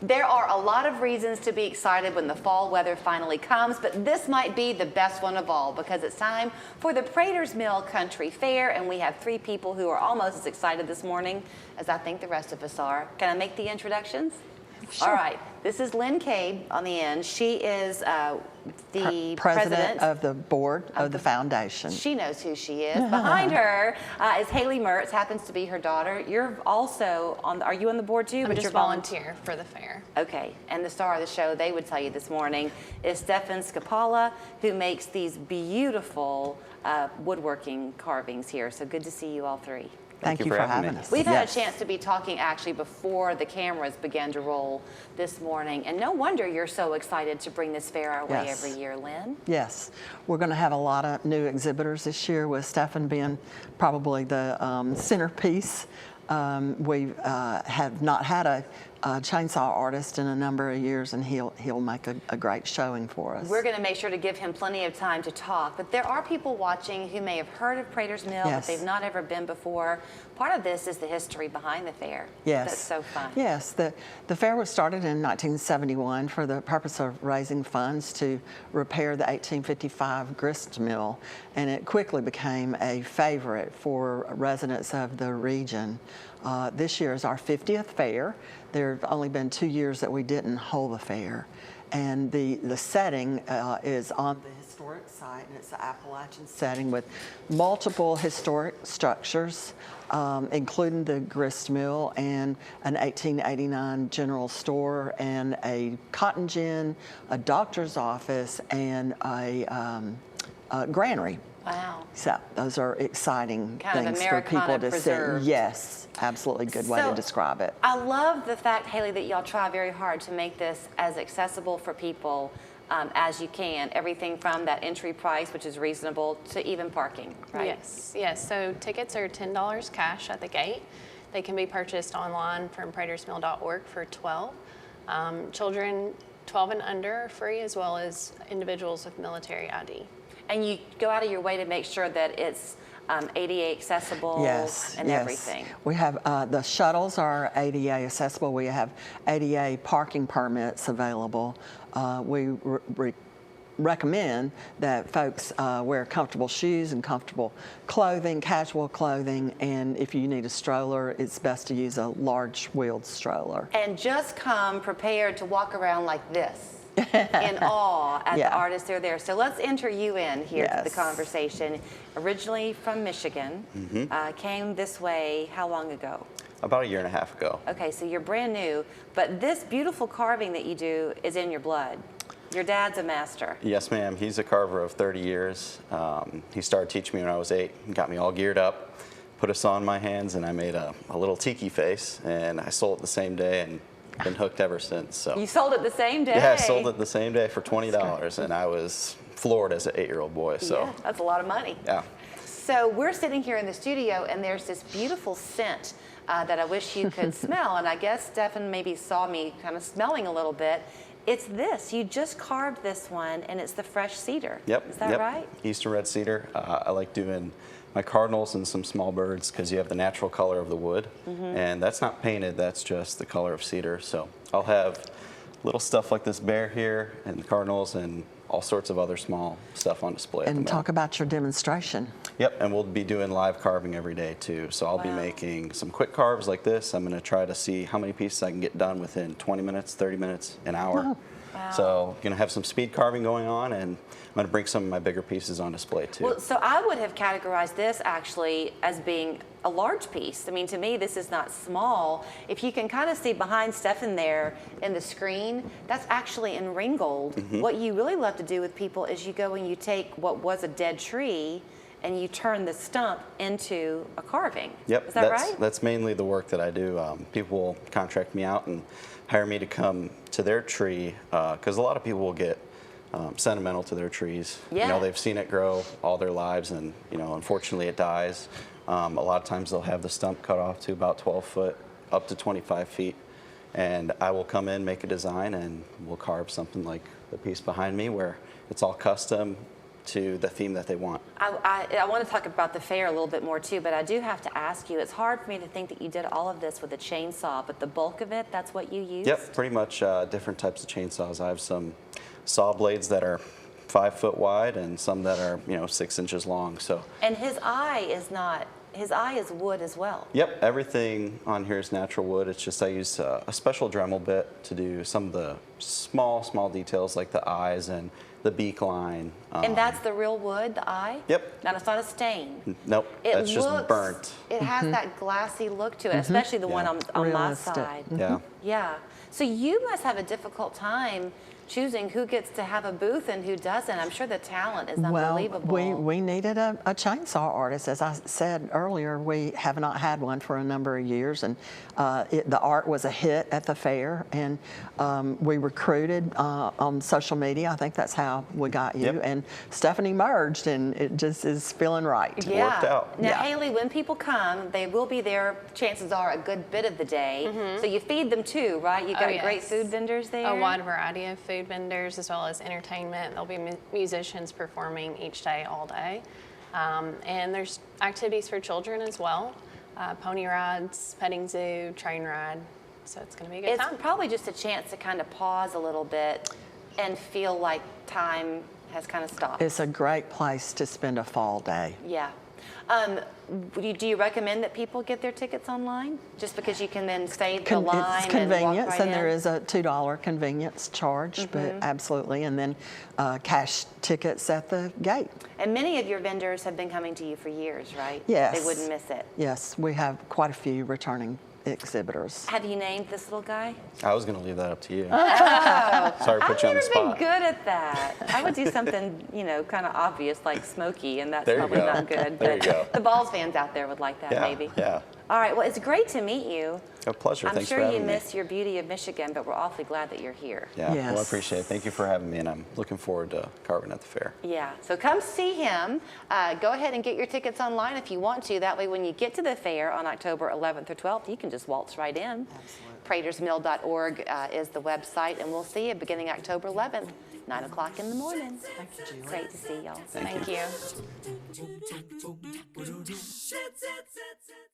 There are a lot of reasons to be excited when the fall weather finally comes, but this might be the best one of all because it's time for the Praters Mill Country Fair, and we have 3 people who are almost as excited this morning as I think the rest of us are. Can I make the introductions? Sure. All right. This is Lynn Cabe on the end. She is the president of the board of the foundation. She knows who she is. Behind her is Haley Mertz, happens to be her daughter. You're also on. Are you on the board too? I'm just volunteer for the fair. Okay. And the star of the show, they would tell you this morning, is Stefan Scapala, who makes these beautiful woodworking carvings here. So good to see you all 3. Thank you for having us. We've had a chance to be talking actually before the cameras began to roll this morning, and no wonder you're so excited to bring this fair our way every year, Lynn. Yes, we're going to have a lot of new exhibitors this year, with Stefan being probably the centerpiece. We have not had a chainsaw artist in a number of years, and he'll make a great showing for us. We're going to make sure to give him plenty of time to talk, but there are people watching who may have heard of Praters Mill, but they've not ever been before. Part of this is the history behind the fair. Yes. That's so fun. Yes, the fair was started in 1971 for the purpose of raising funds to repair the 1855 grist mill, and it quickly became a favorite for residents of the region. This year is our 50th fair. There have only been 2 years that we didn't hold the fair. And the setting is on the historic site, and it's the Appalachian setting with multiple historic structures, including the grist mill and an 1889 general store and a cotton gin, a doctor's office, and a granary. Wow. So those are exciting things for people to preserved. see. Yes, absolutely good way to describe it. I love the fact, Haley, that y'all try very hard to make this as accessible for people as you can. Everything from that entry price, which is reasonable, to even parking, right? Yes, yes. So tickets are $10 cash at the gate. They can be purchased online from pratersmill.org for $12. Children 12 and under are free, as well as individuals with military ID. And you go out of your way to make sure that it's ADA accessible and everything. We have the shuttles are ADA accessible. We have ADA parking permits available. We recommend that folks wear comfortable shoes and comfortable clothing, casual clothing, and if you need a stroller, it's best to use a large wheeled stroller. And just come prepared to walk around like this. In awe at the artists that are there. So let's enter you in here to the conversation. Originally from Michigan, came this way how long ago? About 1.5 years ago. Okay, so you're brand new, but this beautiful carving that you do is in your blood. Your dad's a master. Yes, ma'am. He's a carver of 30 years. He started teaching me when I was 8 and got me all geared up, put a saw in my hands, and I made a little tiki face, and I sold it the same day, and been hooked ever since. So you sold it the same day? Yeah, I sold it the same day for $20, and I was floored as an 8-year-old boy. So yeah, that's a lot of money. Yeah. So we're sitting here in the studio, and there's this beautiful scent that I wish you could smell, and I guess Stefan maybe saw me kind of smelling a little bit. It's this. You just carved this one, and it's the fresh cedar. Yep. Is that right? Eastern red cedar. I like doing my cardinals and some small birds because you have the natural color of the wood, and that's not painted, that's just the color of cedar. So I'll have little stuff like this bear here and the cardinals and all sorts of other small stuff on display. And talk about your demonstration. Yep, and we'll be doing live carving every day too. So I'll be making some quick carves like this. I'm going to try to see how many pieces I can get done within 20 minutes, 30 minutes, an hour. Wow. So going to have some speed carving going on, and I'm going to bring some of my bigger pieces on display too. Well, so I would have categorized this actually as being a large piece. I mean, to me, this is not small. If you can kind of see behind Stefan there in the screen, that's actually in ringgold. What you really love to do with people is you go and you take what was a dead tree and you turn the stump into a carving. Yep, is that right? That's mainly the work that I do. People will contract me out and hire me to come to their tree because a lot of people will get sentimental to their trees. Yeah. You know, they've seen it grow all their lives, and you know, unfortunately, it dies. A lot of times, they'll have the stump cut off to about 12 foot, up to 25 feet, and I will come in, make a design, and we'll carve something like the piece behind me, where it's all custom to the theme that they want. I want to talk about the fair a little bit more too, but I do have to ask you, it's hard for me to think that you did all of this with a chainsaw, but the bulk of it, that's what you used? Yep, pretty much different types of chainsaws. I have some saw blades that are 5 foot wide and some that are 6 inches long. So. And his eye is wood as well. Yep, everything on here is natural wood. It's just I use a special Dremel bit to do some of the small details like the eyes and the beak line. And that's the real wood, the eye? Yep. Now, it's not a stain. Nope, that's just burnt. It has that glassy look to it, especially the one on my Realistic. side. Yeah. Yeah. So you must have a difficult time choosing who gets to have a booth and who doesn't. I'm sure the talent is unbelievable. Well, we needed a chainsaw artist. As I said earlier, we have not had one for a number of years, and the art was a hit at the fair, and we recruited on social media. I think that's how we got you. Yep. And Stephanie merged, and it just is feeling right. Yeah. Worked out. Now, Yeah. Haley, when people come, they will be there, chances are, a good bit of the day. So you feed them too, right? You've got great yes. food vendors there? A wide variety of food vendors as well as entertainment. There'll be musicians performing each day, all day. And there's activities for children as well. Pony rides, petting zoo, train ride. So it's going to be a good It's time. probably just a chance to kind of pause a little bit and feel like time has kind of stopped. It's a great place to spend a fall day. Yeah. Do you recommend that people get their tickets online? Just because you can then save the line It's and walk convenience, right and there in? is a $2 convenience charge, but absolutely, and then cash tickets at the gate. And many of your vendors have been coming to you for years, right? Yes. They wouldn't miss it. Yes, we have quite a few returning exhibitors. Have you named this little guy? I was going to leave that up to you. Oh, Sorry to I've put you on never the been spot. good at that. I would do something, kind of obvious like Smokey, and that's There you probably go. not good. There you But go. the Balls fans out there would like that, Yeah, maybe. yeah. All right. Well, it's great to meet you. A pleasure. I'm Thanks sure for you having me. miss your beauty of Michigan, but we're awfully glad that you're here. Yeah, well, I Yes. appreciate it. Thank you for having me, and I'm looking forward to carving at the fair. Yeah, so come see him. Go ahead and get your tickets online if you want to. That way, when you get to the fair on October 11th or 12th, you can just waltz right in. Pratersmill.org is the website, and we'll see you beginning October 11th, 9 o'clock in the morning. Thank you, Julie. Great to see y'all. Thank you.